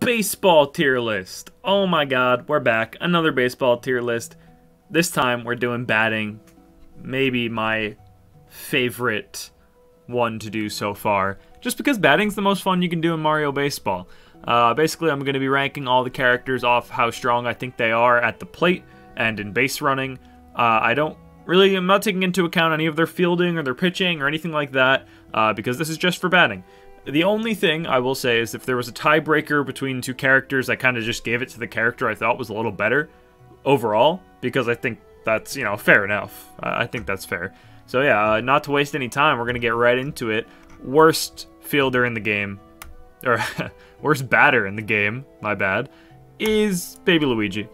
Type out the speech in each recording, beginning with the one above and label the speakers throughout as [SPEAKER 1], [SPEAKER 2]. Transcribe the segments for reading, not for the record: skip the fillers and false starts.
[SPEAKER 1] Baseball tier list. Oh my god, we're back. Another baseball tier list. This time we're doing batting. Maybe my favorite one to do so far. Just because batting's the most fun you can do in Mario Baseball. Basically, I'm going to be ranking all the characters off how strong I think they are at the plate and in base running. I'm not taking into account any of their fielding or their pitching or anything like that, because this is just for batting. The only thing I will say is if there was a tiebreaker between two characters, I kind of just gave it to the character I thought was a little better overall, because I think that's, fair enough. I think that's fair. So yeah, not to waste any time, we're going to get right into it. Worst fielder in the game, or worst batter in the game, my bad, is Baby Luigi.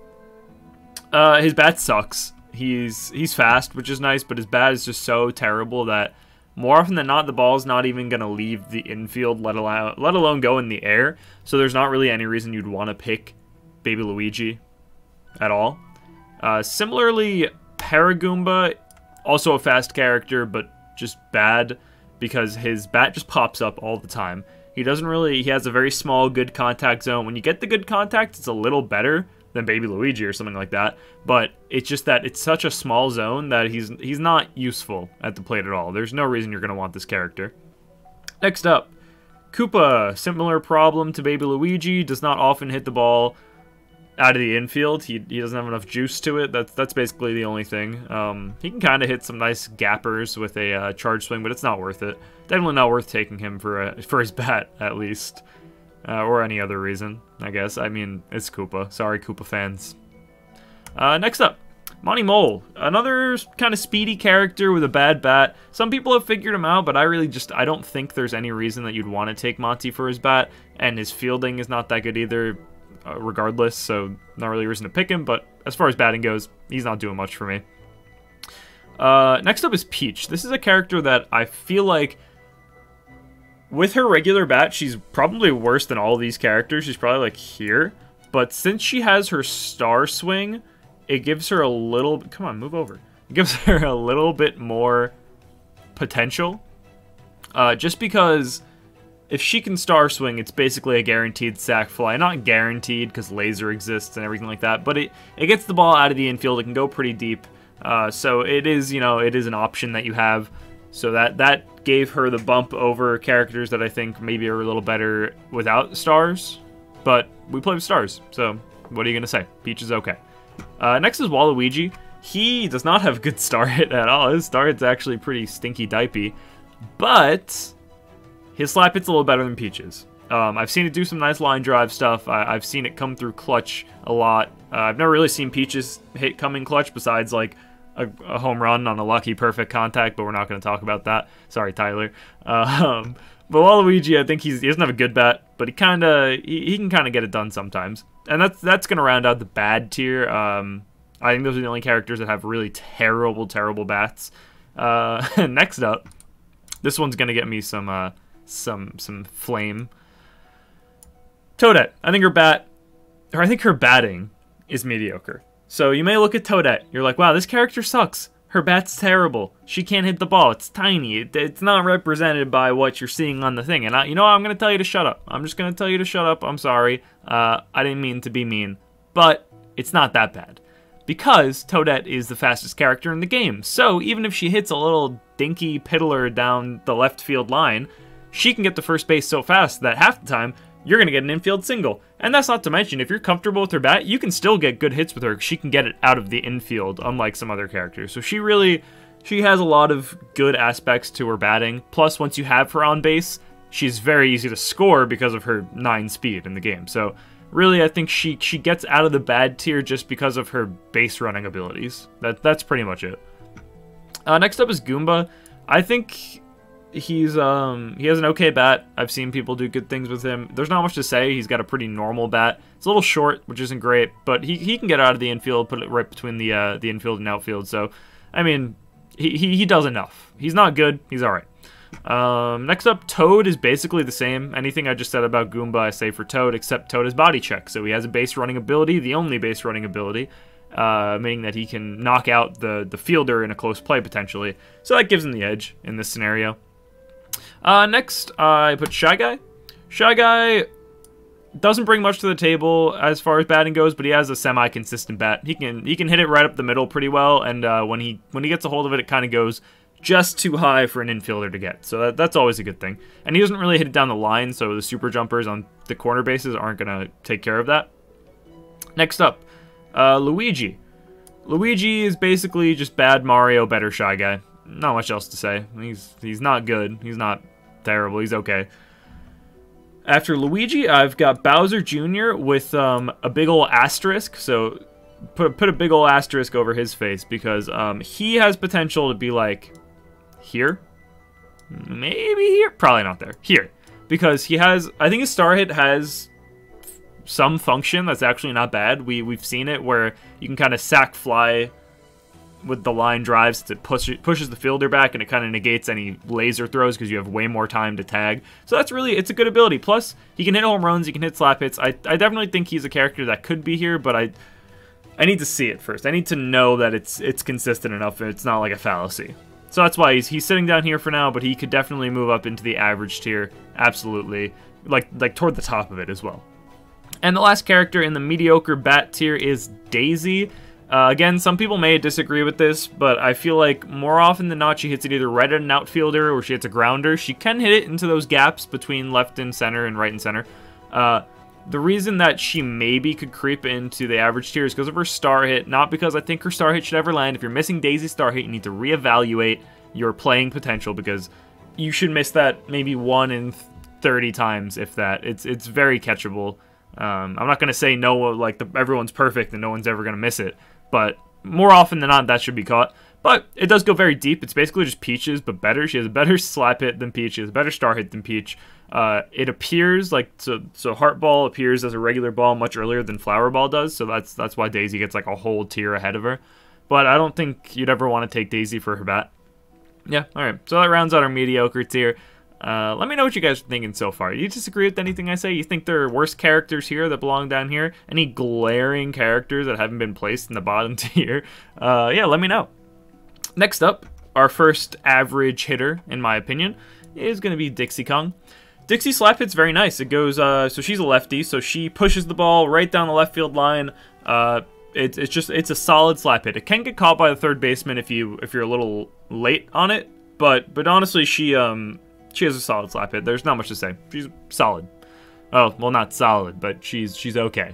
[SPEAKER 1] His bat sucks. He's fast, which is nice, but his bat is just so terrible that more often than not, the ball's not even going to leave the infield, let alone go in the air. So there's not really any reason you'd want to pick Baby Luigi at all. Similarly, Paragoomba, also a fast character, but just bad because his bat just pops up all the time. He has a very small good contact zone. When you get the good contact, it's a little better than Baby Luigi or something like that, but it's just that it's such a small zone that he's not useful at the plate at all. There's no reason you're going to want this character. Next up, Koopa. Similar problem to Baby Luigi, does not often hit the ball out of the infield. He doesn't have enough juice to it. That's basically the only thing. He can kind of hit some nice gappers with a charge swing, but it's not worth it. Definitely not worth taking him for his bat, at least. Or any other reason, I guess. I mean, it's Koopa. Sorry, Koopa fans. Next up, Monty Mole. Another kind of speedy character with a bad bat. Some people have figured him out, but I don't think there's any reason that you'd want to take Monty for his bat. And his fielding is not that good either, regardless. So, not really a reason to pick him. But as far as batting goes, he's not doing much for me. Next up is Peach. This is a character that I feel like, with her regular bat, she's probably worse than all these characters. She's probably like here. But since she has her star swing, it gives her a little... Come on, move over. It gives her a little bit more potential. Just because if she can star swing, it's basically a guaranteed sack fly. Not guaranteed because laser exists and everything like that. But it gets the ball out of the infield. It can go pretty deep. So it is, it is an option that you have. So that gave her the bump over characters that I think maybe are a little better without stars. But we play with stars, so what are you going to say? Peach is okay. Next is Waluigi. He does not have good star hit at all. His star hit's actually pretty stinky dipey. But his slap hit's a little better than Peach's. I've seen it do some nice line drive stuff. I've seen it come through clutch a lot. I've never really seen Peach's hit come in clutch besides like a home run on a lucky perfect contact, but we're not going to talk about that. Sorry, Tyler. But Waluigi, I think he doesn't have a good bat, but he can kind of get it done sometimes. And that's going to round out the bad tier. I think those are the only characters that have really terrible bats. Next up, this one's going to get me some flame. Toadette. I think her batting is mediocre. So you may look at Toadette, you're like, wow, this character sucks. Her bat's terrible. She can't hit the ball. It's tiny. It's not represented by what you're seeing on the thing. And I'm going to tell you to shut up. I'm just going to tell you to shut up. I'm sorry. I didn't mean to be mean. But it's not that bad. Because Toadette is the fastest character in the game. So even if she hits a little dinky piddler down the left field line, she can get to first base so fast that half the time, you're going to get an infield single. And that's not to mention, if you're comfortable with her bat, you can still get good hits with her. She can get it out of the infield, unlike some other characters. So she has a lot of good aspects to her batting. Plus, once you have her on base, she's very easy to score because of her 9 speed in the game. So really, I think she gets out of the bad tier just because of her base running abilities. That's pretty much it. Next up is Goomba. I think he has an okay bat. I've seen people do good things with him. There's not much to say. He's got a pretty normal bat. It's a little short, which isn't great, but he can get out of the infield, put it right between the infield and outfield. So, I mean, he does enough. He's not good. He's all right. Next up, Toad is basically the same. Anything I just said about Goomba, I say for Toad, except Toad has body check. So he has a base running ability, the only base running ability. meaning that he can knock out the fielder in a close play, potentially. So that gives him the edge in this scenario. Next, I put Shy Guy. Shy Guy Doesn't bring much to the table as far as batting goes, but he has a semi-consistent bat. He can hit it right up the middle pretty well, and when he gets a hold of it, it kind of goes just too high for an infielder to get. So that's always a good thing. And he doesn't really hit it down the line, so the super jumpers on the corner bases aren't going to take care of that. Next up, Luigi. Luigi is basically just bad Mario, better Shy Guy. Not much else to say. He's not good. He's not terrible. He's okay. After Luigi, I've got Bowser Jr. with a big ol' asterisk. So put a big ol' asterisk over his face because he has potential to be like here, maybe here, probably not there. Here, because he has. I think his star hit has some function that's actually not bad. We've seen it where you can kind of sack fly with the line drives to pushes the fielder back, and it kind of negates any laser throws because you have way more time to tag. So that's really, it's a good ability. Plus, he can hit home runs, he can hit slap hits. I definitely think he's a character that could be here, but I need to see it first. I need to know that it's consistent enough and it's not like a fallacy. So that's why he's sitting down here for now, but he could definitely move up into the average tier, absolutely, like toward the top of it as well. And the last character in the mediocre bat tier is Daisy. Again, some people may disagree with this, but I feel like more often than not, she hits it either right at an outfielder or she hits a grounder. She can hit it into those gaps between left and center and right and center. The reason that she maybe could creep into the average tier is because of her star hit, not because I think her star hit should ever land. If you're missing Daisy's star hit, you need to reevaluate your playing potential because you should miss that maybe 1 in 30 times, if that. It's very catchable. I'm not going to say no, like everyone's perfect and no one's ever going to miss it, but more often than not, that should be caught. But it does go very deep. It's basically just Peach's, but better. She has a better slap hit than Peach. She has a better star hit than Peach. It appears like so Heart Ball appears as a regular ball much earlier than Flower Ball does, so that's why Daisy gets like a whole tier ahead of her. But I don't think you'd ever want to take Daisy for her bat. Yeah, all right. So that rounds out our mediocre tier. Let me know what you guys are thinking so far. You disagree with anything I say? You think there are worse characters here that belong down here? Any glaring characters that haven't been placed in the bottom tier? Yeah, let me know. Next up, our first average hitter, in my opinion, is going to be Dixie Kong. Dixie slap hit's very nice. It goes, so she's a lefty, so she pushes the ball right down the left field line. It's a solid slap hit. It can get caught by the third baseman if you're a little late on it, but honestly, she has a solid slap hit. There's not much to say. She's solid. Oh, well, not solid, but she's okay.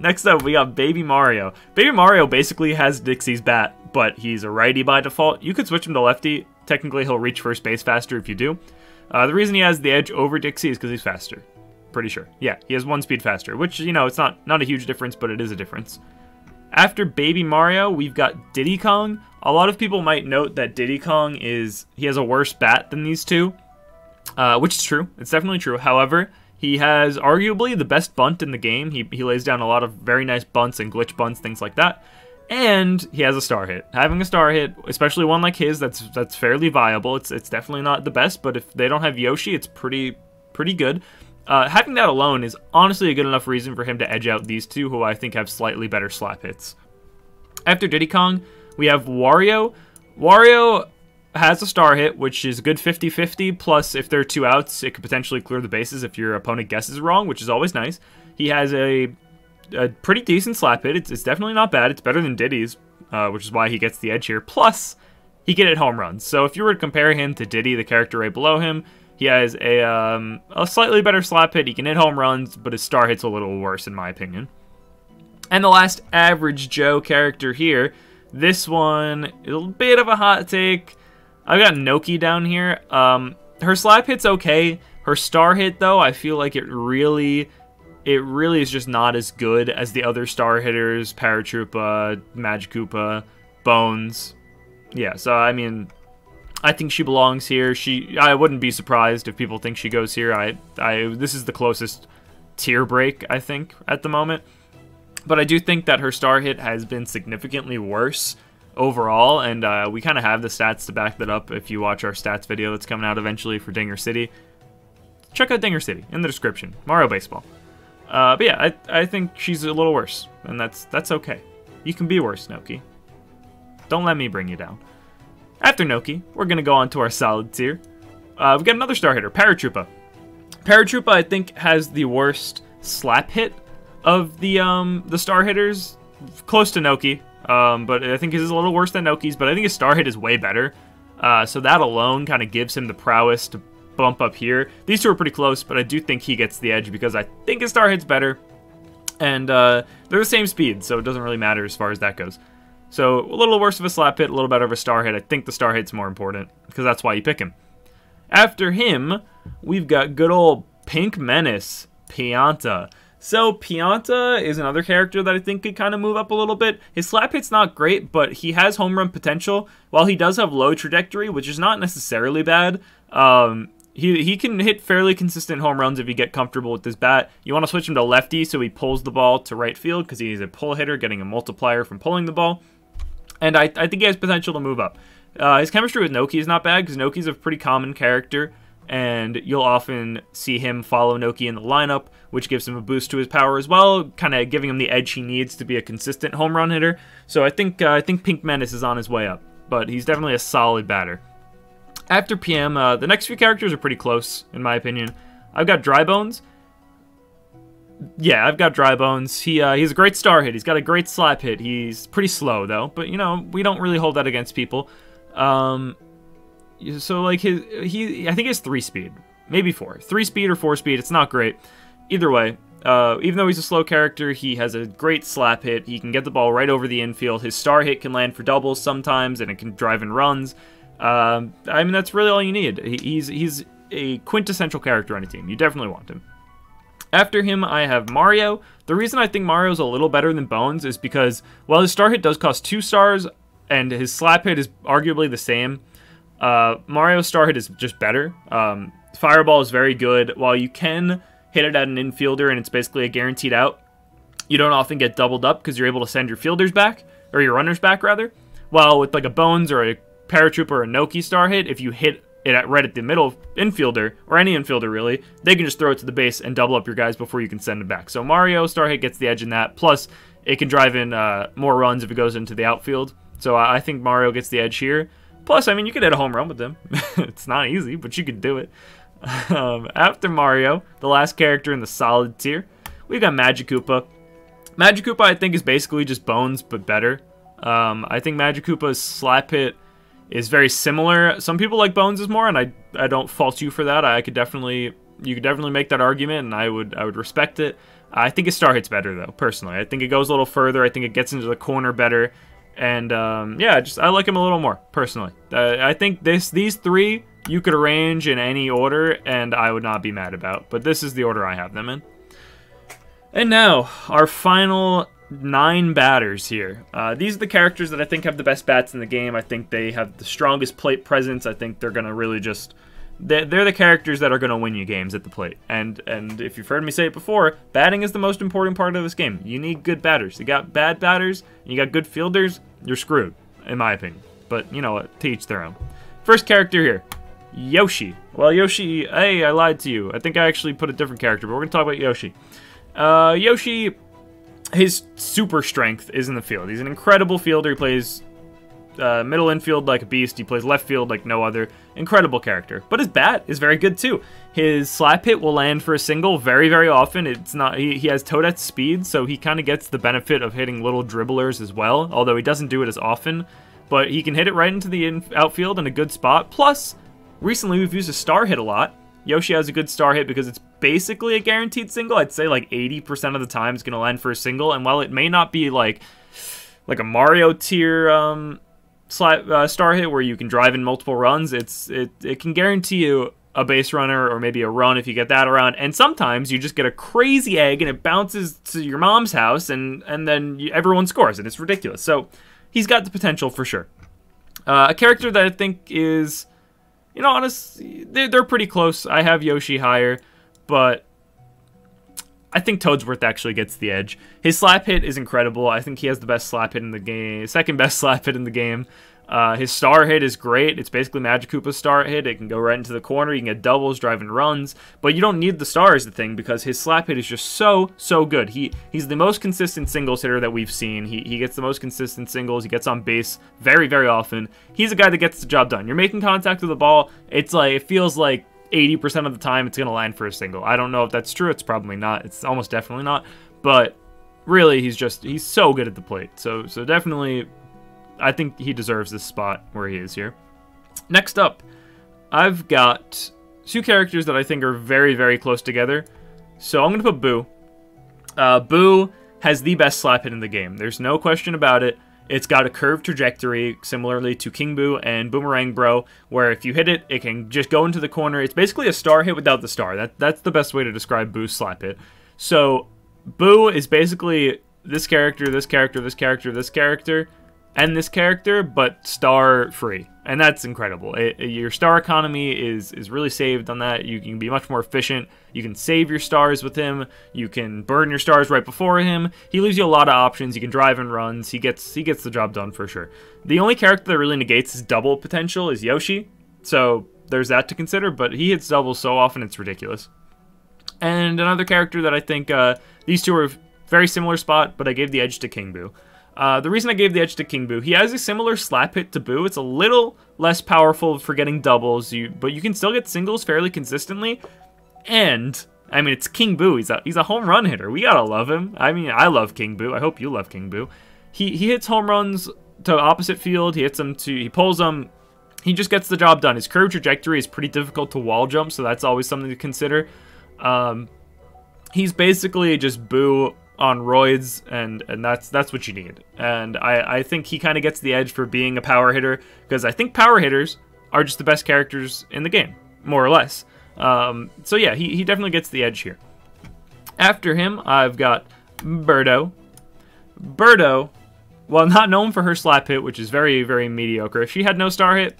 [SPEAKER 1] Next up, we got Baby Mario. Baby Mario basically has Dixie's bat, but he's a righty by default. You could switch him to lefty. Technically, he'll reach first base faster if you do. The reason he has the edge over Dixie is because he's faster. Pretty sure. Yeah, he has 1 speed faster, which, you know, it's not a huge difference, but it is a difference. After Baby Mario, we've got Diddy Kong. A lot of people might note that Diddy Kong he has a worse bat than these two, which is true. It's definitely true. However, he has arguably the best bunt in the game. He lays down a lot of very nice bunts and glitch bunts, things like that. And he has a star hit. Having a star hit, especially one like his, that's fairly viable. It's definitely not the best, but if they don't have Yoshi, it's pretty good. Having that alone is honestly a good enough reason for him to edge out these two, who I think have slightly better slap hits. After Diddy Kong, we have Wario. Wario has a star hit, which is a good 50-50, plus if there are 2 outs, it could potentially clear the bases if your opponent guesses wrong, which is always nice. He has a pretty decent slap hit. It's definitely not bad. It's better than Diddy's, which is why he gets the edge here. Plus, he can hit home runs. So if you were to compare him to Diddy, the character right below him, he has a slightly better slap hit. He can hit home runs, but his star hit's a little worse, in my opinion. And the last average Joe character here, this one, a bit of a hot take. I've got Noki down here. Her slap hit's okay. Her star hit, though, I feel like it really is just not as good as the other star hitters, Paratroopa, Magikoopa, Bones. Yeah, so, I mean, I think she belongs here. I wouldn't be surprised if people think she goes here. This is the closest tier break, I think, at the moment. But I do think that her star hit has been significantly worse overall, and we kind of have the stats to back that up if you watch our stats video that's coming out eventually for Dinger City. Check out Dinger City in the description. Mario Baseball. But yeah, I think she's a little worse, and that's okay. You can be worse, Noki. Don't let me bring you down. After Noki, we're going to go on to our solid tier. We've got another star hitter, Paratroopa. Paratroopa, I think, has the worst slap hit of the star hitters, close to Noki. But I think he's a little worse than Noki's, but I think his star hit is way better. So that alone kind of gives him the prowess to bump up here. These two are pretty close, but I do think he gets the edge because I think his star hit's better. And they're the same speed, so it doesn't really matter as far as that goes. So a little worse of a slap hit, a little better of a star hit. I think the star hit's more important because that's why you pick him. After him, we've got good old Pink Menace, Pianta. So Pianta is another character that I think could kind of move up a little bit. His slap hit's not great, but he has home run potential. While he does have low trajectory, which is not necessarily bad, he can hit fairly consistent home runs if you get comfortable with this bat. You want to switch him to lefty so he pulls the ball to right field because he's a pull hitter, getting a multiplier from pulling the ball. And I think he has potential to move up. His chemistry with Noki is not bad because Noki's a pretty common character, and you'll often see him follow Noki in the lineup, which gives him a boost to his power as well, kind of giving him the edge he needs to be a consistent home run hitter. So I think Pink Menace is on his way up, but he's definitely a solid batter. After PM, the next few characters are pretty close, in my opinion. I've got Dry Bones. Yeah, I've got Dry Bones. He's a great star hit. He's got a great slap hit. He's pretty slow, though, but, you know, we don't really hold that against people. So, like, I think he has 3 speed. Maybe 4. 3 speed or 4 speed. It's not great. Either way, even though he's a slow character, he has a great slap hit. He can get the ball right over the infield. His star hit can land for doubles sometimes, and it can drive in runs. I mean, that's really all you need. He's a quintessential character on a team. You definitely want him. After him, I have Mario. The reason I think Mario's a little better than Bones is because, while his star hit does cost 2 stars, and his slap hit is arguably the same, Mario's star hit is just better. Fireball is very good. While you can hit it at an infielder and it's basically a guaranteed out, you don't often get doubled up because you're able to send your fielders back, or your runners back, rather. While with like a Bones or a Paratrooper or a Noki star hit, if you hit it right at the middle infielder, or any infielder really, they can just throw it to the base and double up your guys before you can send it back. So Mario star hit gets the edge in that, plus it can drive in more runs if it goes into the outfield. So I think Mario gets the edge here. Plus, I mean, you could hit a home run with him. It's not easy, but you could do it. After Mario, the last character in the solid tier, we've got Magikoopa. Magikoopa, I think, is basically just Bones, but better. I think Magikoopa's slap hit is very similar. Some people like Bones' more, and I don't fault you for that. You could definitely make that argument, and I would respect it. I think his star hit's better, though, personally. I think it goes a little further. I think it gets into the corner better. And, yeah, I like him a little more, personally. I think these 3 you could arrange in any order, and I would not be mad about. But this is the order I have them in. And now, our final 9 batters here. These are the characters that I think have the best bats in the game. I think they have the strongest plate presence. I think they're going to really just... They're the characters that are going to win you games at the plate. And if you've heard me say it before, batting is the most important part of this game. You need good batters. You got bad batters, and you got good fielders, you're screwed, in my opinion. But, you know what, to each their own. First character here, Yoshi. Well, Yoshi, hey, I lied to you. I think I actually put a different character, but we're going to talk about Yoshi. Yoshi, his super strength is in the field. He's an incredible fielder. He plays middle infield like a beast. He plays left field like no other. Incredible character. But his bat is very good too. His slap hit will land for a single very, very often. It's not. He has Toadette speed, so he kind of gets the benefit of hitting little dribblers as well, although he doesn't do it as often. But he can hit it right into the outfield in a good spot. Plus, recently we've used a star hit a lot. Yoshi has a good star hit because it's basically a guaranteed single. I'd say like 80% of the time it's going to land for a single. And while it may not be like a Mario tier star hit where you can drive in multiple runs, it can guarantee you a base runner or maybe a run if you get that around. And sometimes you just get a crazy egg and it bounces to your mom's house and then everyone scores and it's ridiculous. So he's got the potential for sure. A character that I think is, you know, honestly, they're pretty close. I have Yoshi higher, but I think Toadsworth actually gets the edge. His slap hit is incredible. I think he has the best slap hit in the game, second best slap hit in the game. His star hit is great. It's basically Magikoopa's star hit. It can go right into the corner. You can get doubles, driving runs, but you don't need the star as the thing because his slap hit is just so good. He's the most consistent singles hitter that we've seen. He gets the most consistent singles. He gets on base very, very often. He's a guy that gets the job done. You're making contact with the ball. It's like, it feels like 80% of the time it's going to land for a single. I don't know if that's true. It's probably not. It's almost definitely not. But really, he's so good at the plate. So definitely, I think he deserves this spot where he is here. Next up, I've got two characters that I think are very, very close together. So I'm going to put Boo. Boo has the best slap hit in the game. There's no question about it. It's got a curved trajectory, similarly to King Boo and Boomerang Bro, where if you hit it, it can just go into the corner. It's basically a star hit without the star. That's the best way to describe Boo's slap hit. So Boo is basically this character, this character, this character, this character, and this character, but star free. And that's incredible. Your star economy is really saved on that. You can be much more efficient. You can save your stars with him. You can burn your stars right before him. He leaves you a lot of options. You can drive and runs. He gets the job done for sure. The only character that really negates his double potential is Yoshi. So there's that to consider, but he hits doubles so often it's ridiculous. And another character that I think these two are very similar spot, but I gave the edge to King Boo. The reason I gave the edge to King Boo, he has a similar slap hit to Boo. It's a little less powerful for getting doubles, but you can still get singles fairly consistently. And, I mean, it's King Boo. He's a home run hitter. We gotta love him. I mean, I love King Boo. I hope you love King Boo. He hits home runs to opposite field. He pulls them. He just gets the job done. His curved trajectory is pretty difficult to wall jump, so that's always something to consider. He's basically just Boo on roids, and that's what you need. And I think he kind of gets the edge for being a power hitter, because I think power hitters are just the best characters in the game, more or less. So yeah, he definitely gets the edge here. After him, I've got Birdo. Birdo, while not known for her slap hit, which is very, very mediocre, if she had no star hit,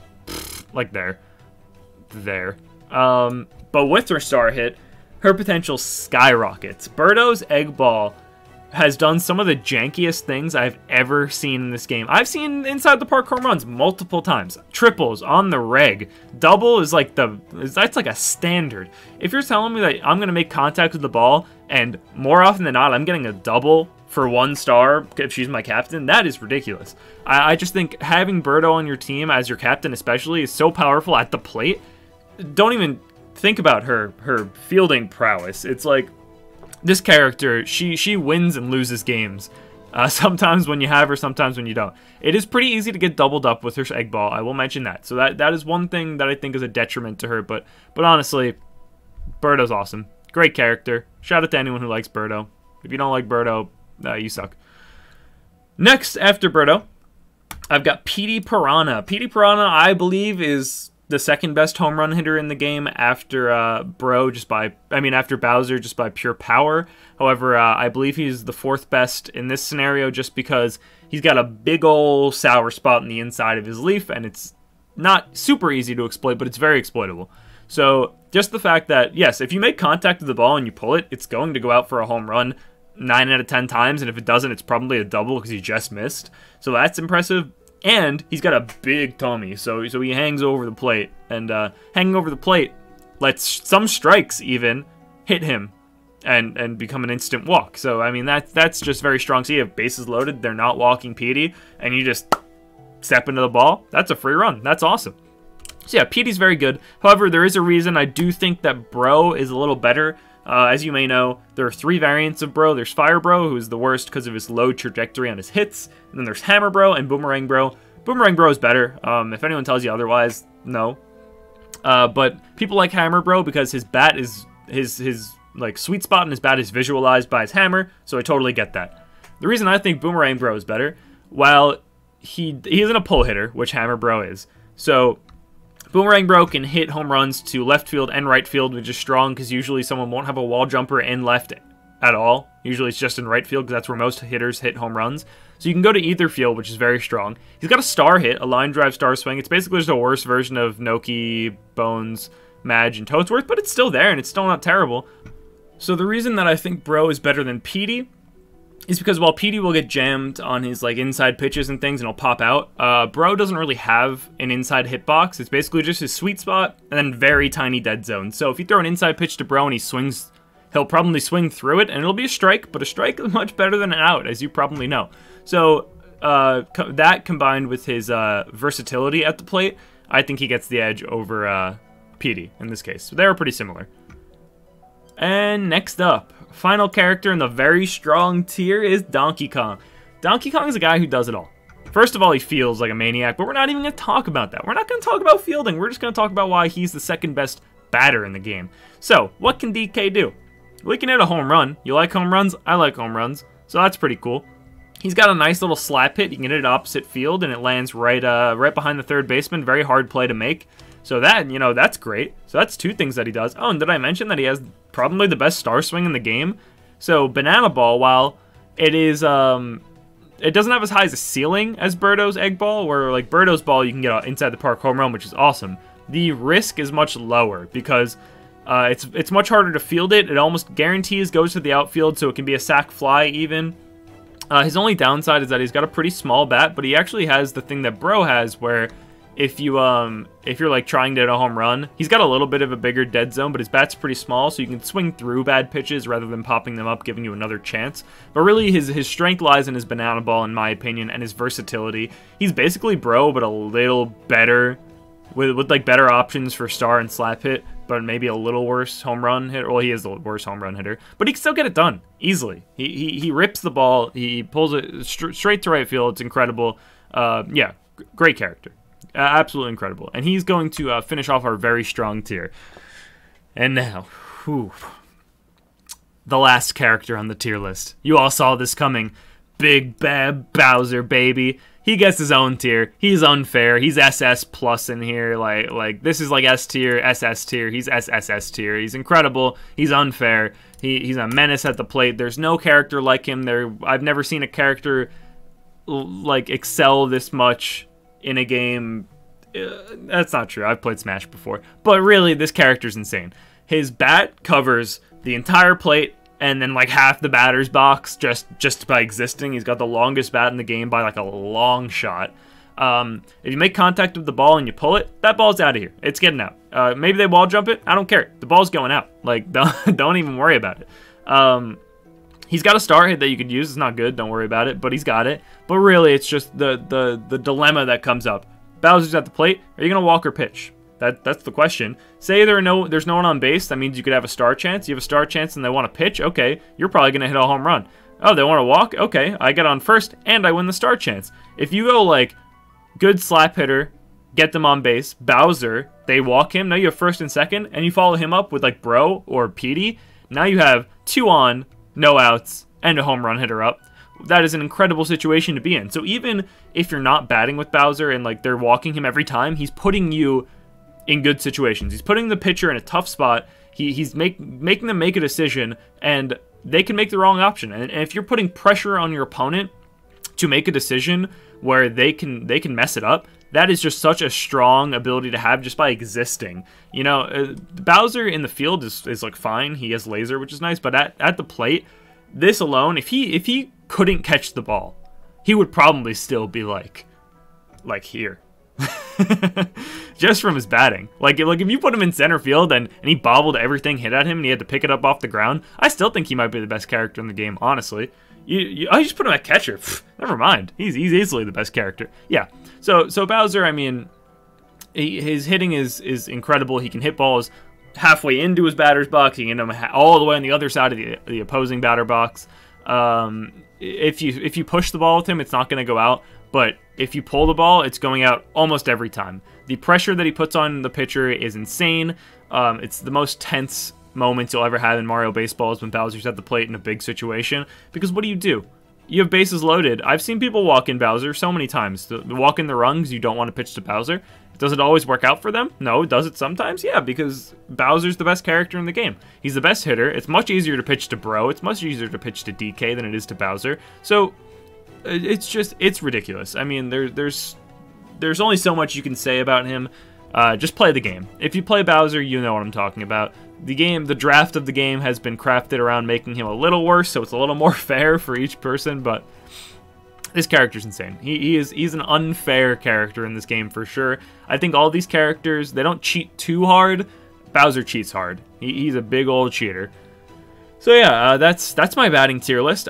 [SPEAKER 1] like there. But with her star hit, her potential skyrockets. Birdo's egg ball has done some of the jankiest things I've ever seen in this game. I've seen inside the park home runs multiple times. Triples on the reg. Double is like that's like a standard. If you're telling me that I'm going to make contact with the ball and more often than not I'm getting a double for 1 star if she's my captain, that is ridiculous. I just think having Birdo on your team as your captain especially is so powerful at the plate. Don't even think about her fielding prowess. It's like this character, she wins and loses games. Sometimes when you have her, sometimes when you don't. It is pretty easy to get doubled up with her egg ball. I will mention that. So that is one thing that I think is a detriment to her. But honestly, Birdo's awesome. Great character. Shout out to anyone who likes Birdo. If you don't like Birdo, you suck. Next, after Birdo, I've got Piranha. Piranha, I believe, is the second best home run hitter in the game after after Bowser, just by pure power. However, I believe he's the 4th best in this scenario just because he's got a big ol' sour spot in the inside of his leaf, and it's not super easy to exploit, but it's very exploitable. So just the fact that, yes, if you make contact with the ball and you pull it, it's going to go out for a home run 9 out of 10 times, and if it doesn't, it's probably a double because he just missed. So that's impressive. And he's got a big tummy, so he hangs over the plate. And hanging over the plate lets some strikes even hit him and become an instant walk. So, I mean, that's just very strong. So you have bases loaded, they're not walking Petey, and you just step into the ball. That's a free run. That's awesome. So yeah, Petey's very good. However, there is a reason I do think that Bro is a little better. As you may know, there are 3 variants of Bro. There's Fire Bro, who is the worst because of his low trajectory on his hits. And then there's Hammer Bro and Boomerang Bro. Boomerang Bro is better. If anyone tells you otherwise, no. But people like Hammer Bro because his bat is his like sweet spot in his bat is visualized by his hammer. So I totally get that. The reason I think Boomerang Bro is better, while he isn't a pull hitter, which Hammer Bro is. So Boomerang Bro can hit home runs to left field and right field, which is strong because usually someone won't have a wall jumper in left at all. Usually it's just in right field because that's where most hitters hit home runs. So you can go to either field, which is very strong. He's got a star hit, a line drive star swing. It's basically just a worse version of Noki, Bones, Madge, and Toadsworth, but it's still there and it's still not terrible. So the reason that I think Bro is better than Petey is because while Petey will get jammed on his like inside pitches and things and he'll pop out, Bro doesn't really have an inside hitbox. It's basically just his sweet spot and then very tiny dead zone. So if you throw an inside pitch to Bro and he swings, he'll probably swing through it and it'll be a strike, but a strike is much better than an out, as you probably know. So that combined with his versatility at the plate, I think he gets the edge over Petey in this case. So they were pretty similar. And next up, final character in the very strong tier is Donkey Kong. Donkey Kong is a guy who does it all. First of all, he feels like a maniac, but we're not even going to talk about that. We're not going to talk about fielding. We're just going to talk about why he's the second best batter in the game. So, what can DK do? Well, he can hit a home run. You like home runs? I like home runs. So that's pretty cool. He's got a nice little slap hit. You can hit it opposite field, and it lands right behind the third baseman. Very hard play to make. So that, you know, that's great. So that's two things that he does. Oh, and did I mention that he has probably the best star swing in the game? So Banana Ball, while it is, it doesn't have as high as a ceiling as Birdo's Egg Ball, where like Birdo's Ball you can get inside the park home run, which is awesome. The risk is much lower because it's much harder to field it. It almost guarantees goes to the outfield, so it can be a sac fly even. His only downside is that he's got a pretty small bat, but he actually has the thing that Bro has, where if you're like trying to hit a home run, he's got a little bit of a bigger dead zone, but his bat's pretty small, so you can swing through bad pitches rather than popping them up, giving you another chance. But really, his strength lies in his Banana Ball, in my opinion, and his versatility. He's basically Bro, but a little better, with like better options for star and slap hit, but maybe a little worse home run hitter. Well, he is the worst home run hitter, but he can still get it done easily. He rips the ball, he pulls it straight to right field. It's incredible. Yeah, great character. Absolutely incredible. And he's going to finish off our very strong tier. And now, the last character on the tier list. You all saw this coming. Big Bad Bowser, baby. He gets his own tier. He's unfair. He's SS plus in here. Like this is like S tier, SS tier. He's SSS tier. He's incredible. He's unfair. He's a menace at the plate. There's no character like him. I've never seen a character like excel this much in a game. That's not true. I've played Smash before. But really, this character's insane. His bat covers the entire plate and then like half the batter's box just by existing. He's got the longest bat in the game by like a long shot. If you make contact with the ball and you pull it, that ball's out of here. It's getting out. Maybe they wall jump it. I don't care. The ball's going out. Like, don't even worry about it. He's got a star hit that you could use. It's not good. Don't worry about it. But he's got it. But really, it's just the dilemma that comes up. Bowser's at the plate. Are you going to walk or pitch? That's the question. Say there's no one on base. That means you could have a star chance. You have a star chance and they want to pitch. Okay, you're probably going to hit a home run. Oh, they want to walk? Okay, I get on first and I win the star chance. If you go like good slap hitter, get them on base, Bowser, they walk him. Now you have first and second, and you follow him up with like Bro or Petey. Now you have 2 on, no outs, and a home run hitter up. That is an incredible situation to be in. So even if you're not batting with Bowser and like they're walking him every time, he's putting you in good situations. He's putting the pitcher in a tough spot. He's making them make a decision, and they can make the wrong option. And if you're putting pressure on your opponent to make a decision where they can mess it up, that is just such a strong ability to have just by existing. You know, Bowser in the field is like fine. He has laser, which is nice, but at the plate, this alone, if he couldn't catch the ball, he would probably still be like here. Just from his batting. Like if you put him in center field and he bobbled everything hit at him and he had to pick it up off the ground, I still think he might be the best character in the game, honestly. I just put him at catcher. Pfft, never mind. He's easily the best character. Yeah. So Bowser, I mean, his hitting is incredible. He can hit balls halfway into his batter's box. He can hit them all the way on the other side of the opposing batter box. If you push the ball with him, it's not going to go out. But if you pull the ball, it's going out almost every time. The pressure that he puts on the pitcher is insane. It's the most tense moments you'll ever have in Mario Baseball is when Bowser's at the plate in a big situation. Because what do? You have bases loaded. I've seen people walk in Bowser so many times. The walk in the rungs, you don't want to pitch to Bowser. Does it always work out for them? No. Does it sometimes? Yeah, because Bowser's the best character in the game. He's the best hitter. It's much easier to pitch to Bro. It's much easier to pitch to DK than it is to Bowser. So it's ridiculous. I mean, there's only so much you can say about him. Just play the game. If you play Bowser, you know what I'm talking about. The draft of the game has been crafted around making him a little worse, so it's a little more fair for each person, but this character's insane. He's an unfair character in this game for sure. I think all these characters, they don't cheat too hard. Bowser cheats hard. He's a big old cheater. So yeah, that's my batting tier list.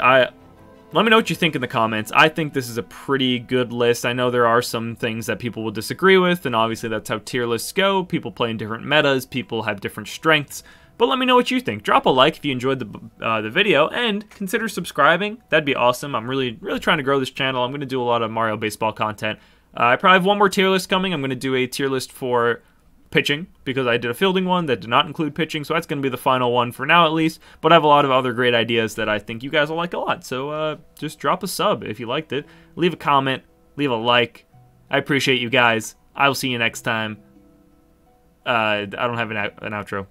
[SPEAKER 1] Let me know what you think in the comments. I think this is a pretty good list. I know there are some things that people will disagree with, and obviously that's how tier lists go. People play in different metas, people have different strengths. But let me know what you think. Drop a like if you enjoyed the video, and consider subscribing. That'd be awesome. I'm really trying to grow this channel. I'm going to do a lot of Mario Baseball content. I probably have one more tier list coming. I'm going to do a tier list for pitching, because I did a fielding one that did not include pitching, so that's going to be the final one for now at least. But I have a lot of other great ideas that I think you guys will like a lot. So just drop a sub if you liked it. Leave a comment. Leave a like. I appreciate you guys. I will see you next time. I don't have an outro.